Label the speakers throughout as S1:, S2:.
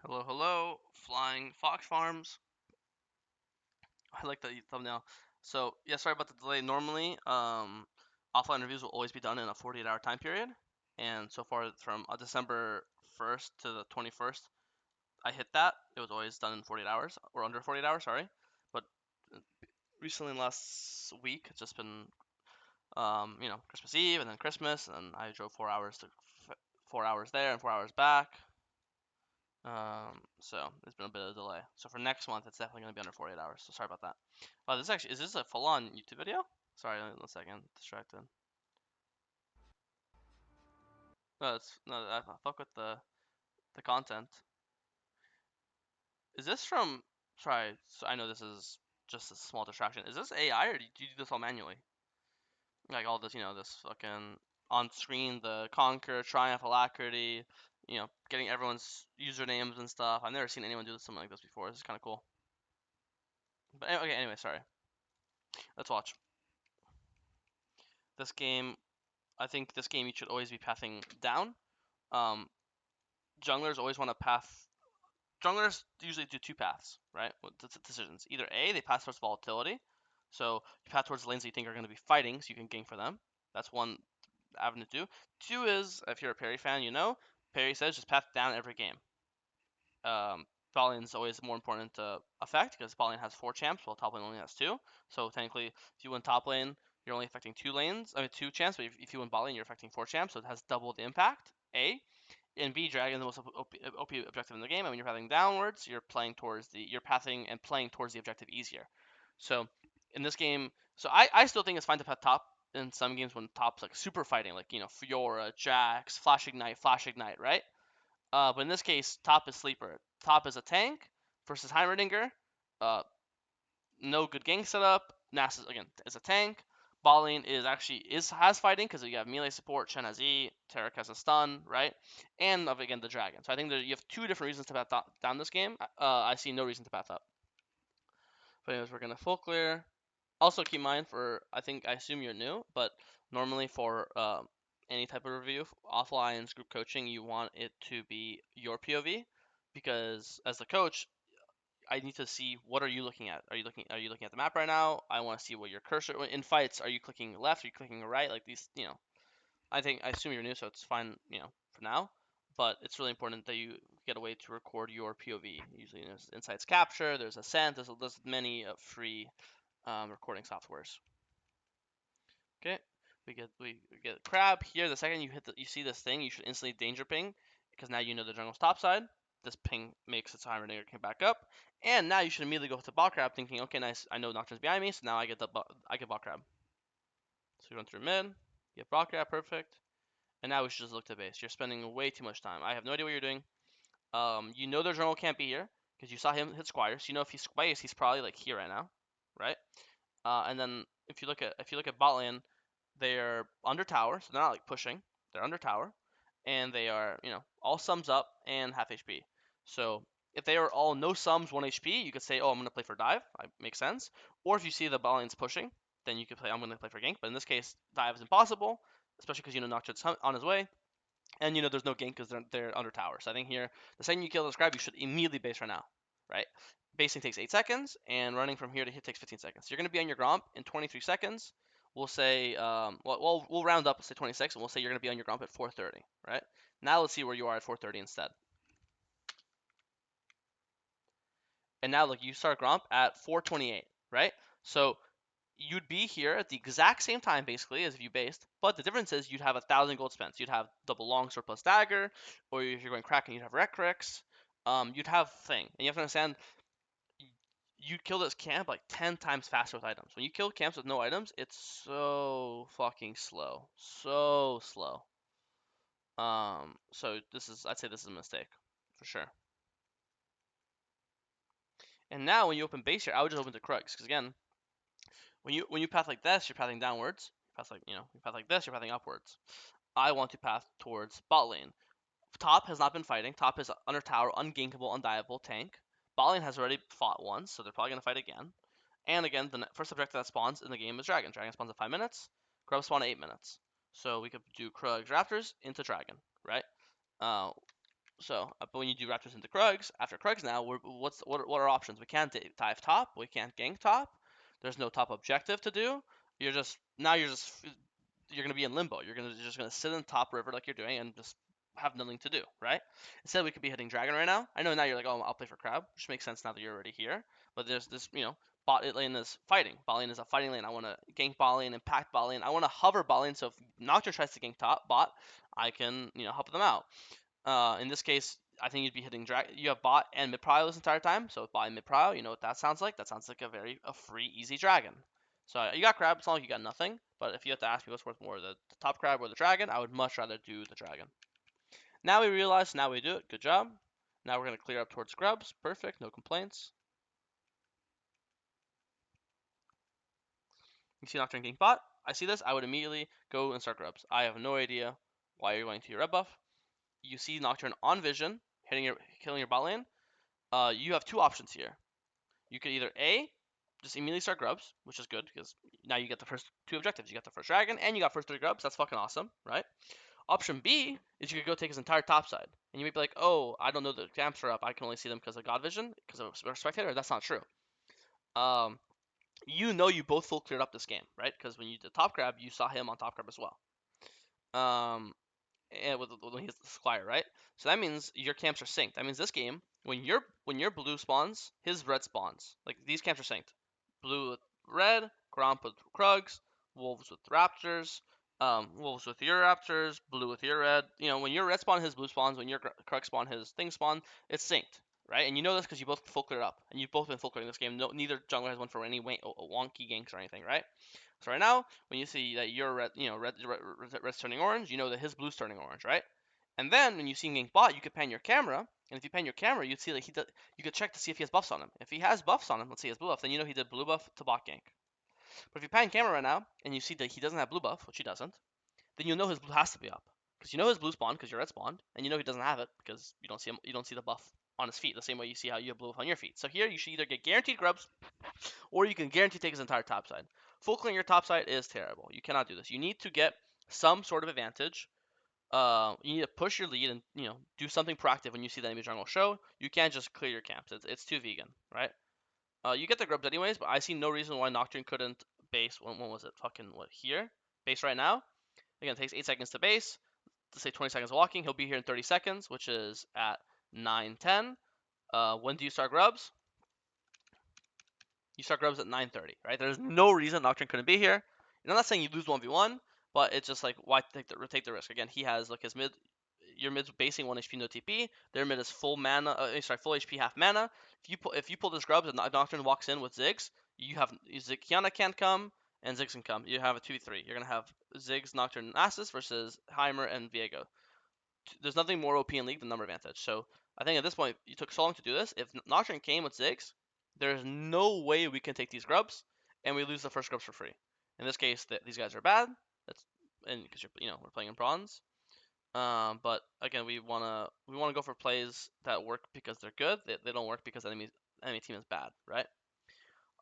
S1: Hello, hello, Flying Fox Farms. I like the thumbnail. So, yeah, sorry about the delay. Normally, offline reviews will always be done in a 48-hour time period. And so far, from December 1st to the 21st, I hit that. It was always done in 48 hours, or under 48 hours, sorry. But recently, last week, it's just been, Christmas Eve and then Christmas, and I drove 4 hours 4 hours there and 4 hours back. So there's been a bit of a delay. So for next month, it's definitely gonna be under 48 hours. So sorry about that. Oh, is this a full-on YouTube video? Sorry, 1 second, distracted. No, I fuck with the content. Is this from? Sorry, so I know this is just a small distraction. Is this AI or do you do this all manually? Like all this, this fucking on screen, the Conquer, Triumph, Alacrity, getting everyone's usernames and stuff. I've never seen anyone do something like this before. This is kind of cool. But okay, anyway, sorry. Let's watch. This game, I think this game you should always be pathing down. Um, junglers always want to path. Junglers usually do two paths, right? With decisions. Either A, they path towards volatility, so you path towards lanes that you think are going to be fighting, so you can gank for them. That's one avenue to do. Two is, if you're a parry fan, parry says just path down every game. Bot lane is always more important to affect because bot lane has 4 champs while top lane only has 2. So technically, if you win top lane, you're only affecting 2 lanes, 2 champs. But if you win bot lane, you're affecting 4 champs, so it has double the impact. A and B, Dragon is the most OP objective in the game, and when you're pathing downwards, you're pathing and playing towards the objective easier. So in this game, I still think it's fine to path top in some games when top's like super fighting, like Fiora, Jax, Flash Ignite, right? But in this case, top is sleeper. Top is a tank versus Heimerdinger. Uh, no good gang setup. Nasus again is a tank. Balling has fighting because you have melee support. Chen has E. Tarek has a stun, right? And again the dragon. So I think that you have two different reasons to path down this game. I see no reason to path up. But anyways, we're gonna full clear. Also keep in mind I assume you're new, but normally for any type of review, offline group coaching, you want it to be your POV, because as the coach, I need to see what are you looking at. Are you looking at the map right now? I want to see what your cursor in fights. Are you clicking left? Are you clicking right? Like these, I assume you're new, so it's fine, for now. But it's really important that you get a way to record your POV. Usually there's Insights Capture, there's Ascent, there's many free recording softwares. Okay, we get crab here. The second you see this thing, you should instantly danger ping because now you know the jungle's top side. This ping makes it so Heimerdinger can back up, and now you should immediately go to bot crab, thinking, okay, nice, I know Nocturne's behind me, so now I get bot crab. So we run through mid, get bot crab, perfect, and now we should just look to base. You're spending way too much time. I have no idea what you're doing. You know their jungle can't be here because you saw him hit Squire, so you know if he's Squire, he's probably like here right now, right? And then if you look at bot lane, they're under tower, so they're not like pushing. They're under tower, and they are all sums up and half HP. So if they are all no sums 1 HP, you could say, oh, I'm gonna play for dive. Makes sense. Or if you see the bot lane's pushing, then you could play, I'm gonna play for gank. But in this case, dive is impossible, especially because Nocturne's on his way, and there's no gank because they're under tower. So I think here, the second you kill this grab, you should immediately base right now, right? Basing takes 8 seconds, and running from here to hit takes 15 seconds. So you're going to be on your Gromp in 23 seconds. We'll say, we'll round up, let's say 26, and we'll say you're going to be on your Gromp at 4:30, right? Now let's see where you are at 4:30 instead. And now look, you start Gromp at 4:28, right? So you'd be here at the exact same time basically as if you based, but the difference is you'd have 1,000 gold spent. You'd have double longsword plus dagger, or if you're going Kraken, you'd have Recrix. You'd have thing, and you have to understand you'd kill this camp like 10 times faster with items. When you kill camps with no items, it's so fucking slow. So slow. So I'd say this is a mistake for sure. And now when you open base here, I would just open the Krugs, because again, when you path like this, you're pathing downwards. You path like this, you're pathing upwards. I want to path towards bot lane. Top has not been fighting. Top is under tower, ungankable, undiable tank. Bot lane has already fought once, so they're probably gonna fight again. And again, the first objective that spawns in the game is Dragon. Dragon spawns at 5 minutes. Grub spawn at 8 minutes. So we could do Krugs Raptors into Dragon, right? Uh, But when you do Raptors into Krugs, after Krugs now, what are options? We can't dive top. We can't gank top. There's no top objective to do. You're gonna be in limbo. You're just gonna sit in the top river like you're doing and just have nothing to do, right? Instead, we could be hitting dragon right now. I know now you're like, oh, I'll play for crab, which makes sense now that you're already here. But there's this, bot lane is fighting. Bot lane is a fighting lane. I want to gank bot lane, impact bot lane. I want to hover bot lane. So if Nocturne tries to gank top bot, I can, help them out. In this case, I think you'd be hitting drag. You have bot and mid prio this entire time. So bot and mid prio, you know what that sounds like? That sounds like a free easy dragon. So you got crab. It's not like you got nothing. But if you have to ask me what's worth more, the top crab or the dragon, I would much rather do the dragon. Now we realize. Now we do it. Good job. Now we're gonna clear up towards grubs. Perfect. No complaints. You see Nocturne getting bot. I see this. I would immediately go and start grubs. I have no idea why you're going to your red buff. You see Nocturne on vision, killing your bot lane. You have two options here. You could either A, just immediately start grubs, which is good because now you get the first two objectives. You got the first dragon and you got first three grubs. That's fucking awesome, right? Option B is you could go take his entire top side. And you may be like, oh, I don't know the camps are up. I can only see them because of God Vision, because of Spectator. That's not true. You both full cleared up this game, right? Because when you did top grab, you saw him on top grab as well. And when he's the Squire, right? So that means your camps are synced. That means this game, when your blue spawns, his red spawns. Like these camps are synced. Blue with red, Gromp with Krugs, Wolves with Raptors, Wolves with your Raptors, Blue with your red. When your red spawn, his blue spawns. When your Krug spawn, his thing spawn. It's synced, right? And you know this because you both full cleared up, and you've both been full clearing this game. No, neither jungler has won for any wonky ganks or anything, right? So right now, when you see that your red's turning orange, you know that his blue's turning orange, right? And then when you see him getting bot, you could pan your camera, and if you pan your camera, you'd see that you could check to see if he has buffs on him. If he has buffs on him, let's say he has blue buff, then you know he did blue buff to bot gank. But if you pan camera right now, and you see that he doesn't have blue buff, which he doesn't, then you know his blue has to be up. Because you know his blue spawned because your red spawned, and you know he doesn't have it because you don't see the buff on his feet the same way you see how you have blue buff on your feet. So here you should either get guaranteed grubs or you can guarantee take his entire top side. Full clearing your top side is terrible. You cannot do this. You need to get some sort of advantage. You need to push your lead and do something proactive when you see the enemy jungle show. You can't just clear your camps. It's too vegan, right? You get the grubs anyways, but I see no reason why Nocturne couldn't base. When was it? Fucking what here? Base right now. Again, it takes 8 seconds to base. Let's say 20 seconds walking. He'll be here in 30 seconds, which is at 9:10. When do you start grubs? You start grubs at 9:30, right? There's no reason Nocturne couldn't be here. And I'm not saying you lose 1v1, but it's just like, why take the risk? Again, he has like his mid, your mid's basing 1 HP no TP. Their mid is full mana, full HP half mana. If you pull this grubs and Nocturne walks in with Ziggs, you have Kiana can't come and Ziggs can come. You have a 2v3. You're gonna have Ziggs, Nocturne, Nasus versus Heimer and Viego. There's nothing more OP in League than number advantage. So I think at this point, you took so long to do this. If Nocturne came with Ziggs, there's no way we can take these grubs, and we lose the first grubs for free. In this case, these guys are bad. That's and because we're playing in bronze. But again, we wanna go for plays that work because they're good. They don't work because enemy team is bad, right?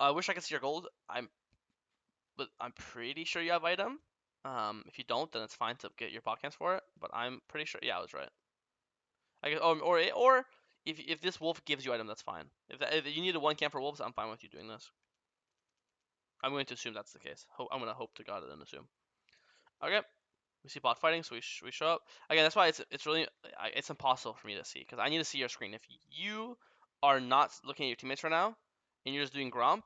S1: I wish I could see your gold. But I'm pretty sure you have item. If you don't, then it's fine to get your podcast for it. But I'm pretty sure. Yeah, I was right. I guess, or if this wolf gives you item, that's fine. If you need a one camp for wolves, I'm fine with you doing this. I'm going to assume that's the case. I'm gonna hope to God and assume. Okay, we see bot fighting, so we show up again. That's why it's really it's impossible for me to see because I need to see your screen. If you are not looking at your teammates right now and you're just doing Gromp,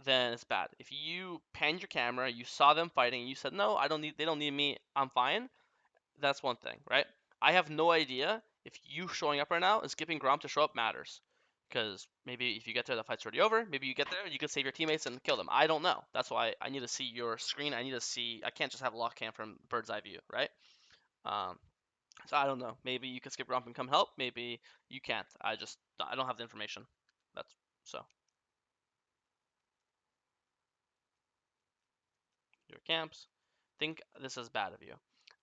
S1: then it's bad. If you panned your camera, you saw them fighting, you said no, they don't need me, I'm fine. That's one thing, right? I have no idea if you showing up right now and skipping Gromp to show up matters. Because maybe if you get there, the fight's already over. Maybe you get there, you could save your teammates and kill them. I don't know. That's why I need to see your screen. I can't just have a lock cam from bird's eye view, right? Um, so I don't know. Maybe you could skip Gromp and come help. Maybe you can't. I don't have the information. That's so. Your camps. Think this is bad of you.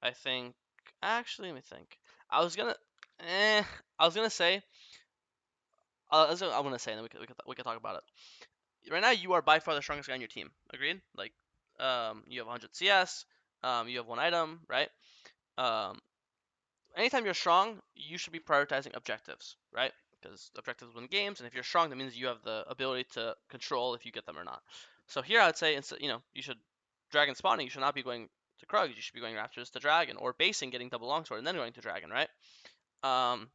S1: I think. Actually, let me think. I was gonna. I was gonna say. I'm gonna say, and then we can talk about it. Right now, you are by far the strongest guy on your team. Agreed? Like, you have 100 CS. You have one item, right? Um, anytime you're strong, you should be prioritizing objectives, right? Because objectives win games, and if you're strong, that means you have the ability to control if you get them or not. So here I would say, you should dragon spawning. You should not be going to Krugs. You should be going Raptors to Dragon, or basing, getting double longsword, and then going to Dragon, right? And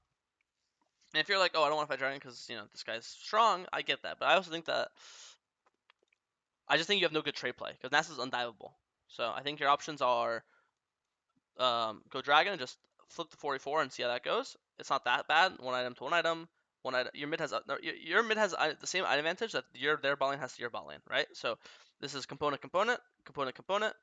S1: if you're like, oh, I don't want to fight Dragon because this guy's strong, I get that, but I also think that I just think you have no good trade play because Nasa's undiveable. So I think your options are go Dragon and just flip the 44 and see how that goes. It's not that bad. One item to one item. One item. Your mid has no, your mid has the same item advantage that their bot lane has to your bot lane, right? So this is component, component, component, component,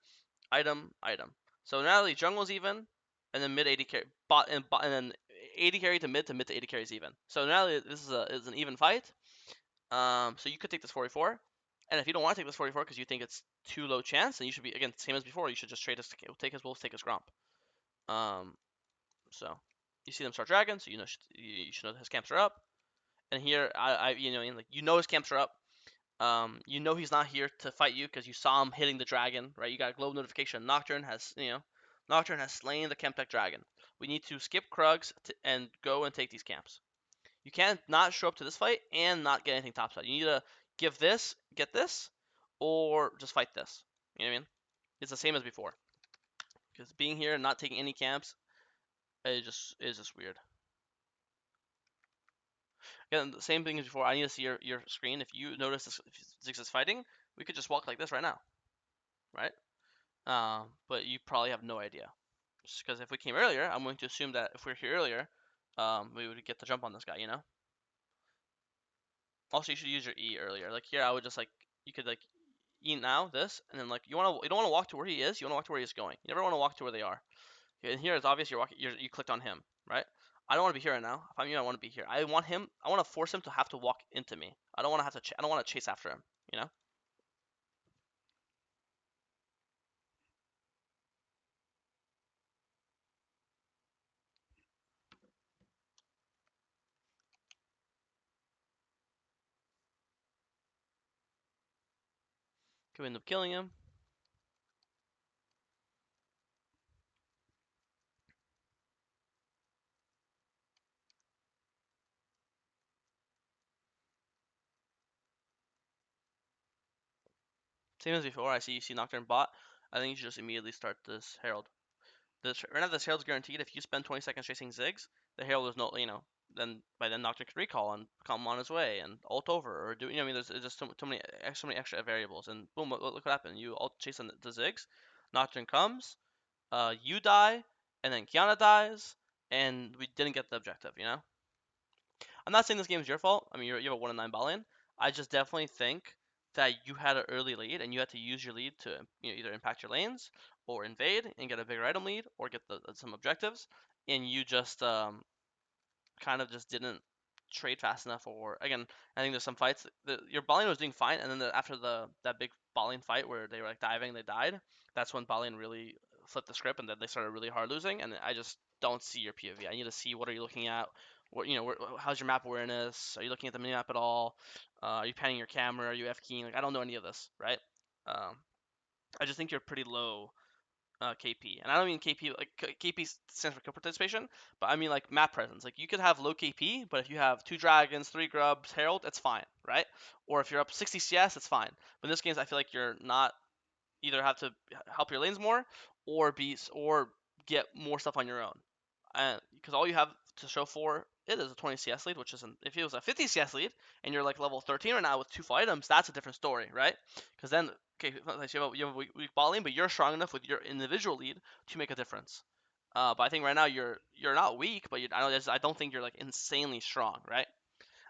S1: item, item. So now the jungle's even, and then mid 80 carry bot and then 80 carry to mid to 80 carry is even. So now this is an even fight. So you could take this 44, and if you don't want to take this 44 because you think it's too low chance, then you should be again same as before. You should just trade us, take his wolves, take his Gromp. So you see them start Dragon, so you should know his camps are up. And here his camps are up. He's not here to fight you because you saw him hitting the dragon, right? You got a globe notification. Nocturne has slain the camp tech dragon. We need to skip Krugs and go and take these camps. You can't not show up to this fight and not get anything topside. You need to give this, get this, or just fight this. You know what I mean? It's the same as before. Because being here and not taking any camps is just weird. Again, the same thing as before. I need to see your screen. If you notice this, if Ziggs is fighting, we could just walk like this right now, right? But you probably have no idea. Just because if we came earlier, I'm going to assume that if we are here earlier, we would get the jump on this guy, Also, you should use your E earlier. Like here, I would just you could E now this, and then you don't want to walk to where he is. You want to walk to where he's going. You never want to walk to where they are. And here it's obvious you clicked on him, right? I don't want to be here right now. If I'm you, I want to be here. I want to force him to have to walk into me. I don't want to have to. I don't want to chase after him. Could end up killing him. Same as before. You see Nocturne bot. I think you should just immediately start this Herald. Right now this Herald's guaranteed. If you spend 20 seconds chasing Ziggs, the Herald is then by then Nocturne can recall and come on his way and ult over or do there's just so many extra variables and boom, look what happened. You ult chase the Ziggs, Nocturne comes, you die, and then Kiana dies, and we didn't get the objective. I'm not saying this game is your fault. I mean, you have a 1-9 ball lane. I just definitely think that you had an early lead and you had to use your lead to either impact your lanes or invade and get a bigger item lead or get some objectives, and you just kind of just didn't trade fast enough. Or again, I think there's some fights your ball lane was doing fine, and then after that big ball lane fight where they were diving, they died. That's when ball lane really flipped the script and then they started really hard losing. And I just don't see your POV. I need to see what are you looking at. How's your map awareness? Are you looking at the minimap at all? Are you panning your camera? Are you F keying? I don't know any of this, right? Um, I just think you're pretty low KP, and I don't mean KP KP stands for kill participation, but I mean map presence. You could have low KP, but if you have 2 dragons, 3 grubs, Herald, it's fine, right? Or if you're up 60 CS, it's fine. But in this game, I feel like you're not either have to help your lanes more or get more stuff on your own. Because all you have to show for it is a 20 CS lead, which isn't. If it was a 50 CS lead and you're level 13 right now with 2 full items, that's a different story, right? Because then, okay, you have a weak ball lane, but you're strong enough with your individual lead to make a difference. But I think right now you're not weak, but I don't think you're insanely strong, right?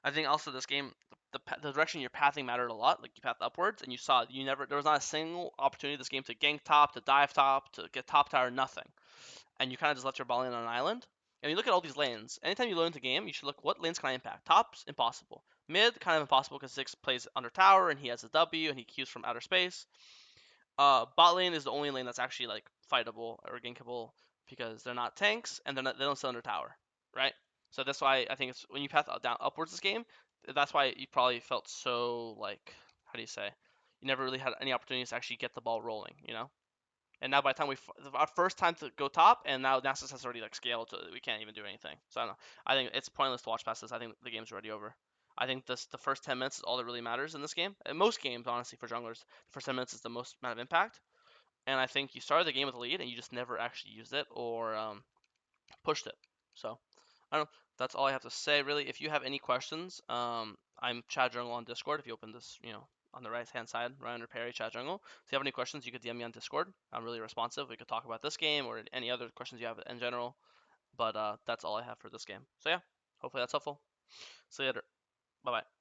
S1: I think also this game, the direction you're pathing mattered a lot. You path upwards, and you saw there was not a single opportunity this game to gank top, to dive top, to get top tower, nothing. And you kind of just left your ball lane on an island. And you look at all these lanes. Anytime you load into game, you should look what lanes can I impact. Top's impossible. Mid kind of impossible because Ziggs plays under tower and he has a W and he queues from outer space. Bot lane is the only lane that's actually fightable or gankable because they're not tanks and they don't sit under tower, right? So that's why I think it's when you path down upwards this game, that's why you probably felt so how do you say, you never really had any opportunities to actually get the ball rolling, And now by the time our first time to go top, and now Nasus has already like scaled to we can't even do anything. So I don't know. I think it's pointless to watch past this. I think the game's already over. I think the first 10 minutes is all that really matters in this game. In most games, honestly, for junglers, the first 10 minutes is the most amount of impact. And I think you started the game with a lead and you just never actually used it or pushed it. So I don't know. That's all I have to say, really. If you have any questions, I'm Chad Jungle on Discord. If you open this, on the right hand side, right under Perry, Chad Jungle. If you have any questions, you could DM me on Discord. I'm really responsive. We could talk about this game or any other questions you have in general. But that's all I have for this game. So yeah, hopefully that's helpful. See you later. Bye bye.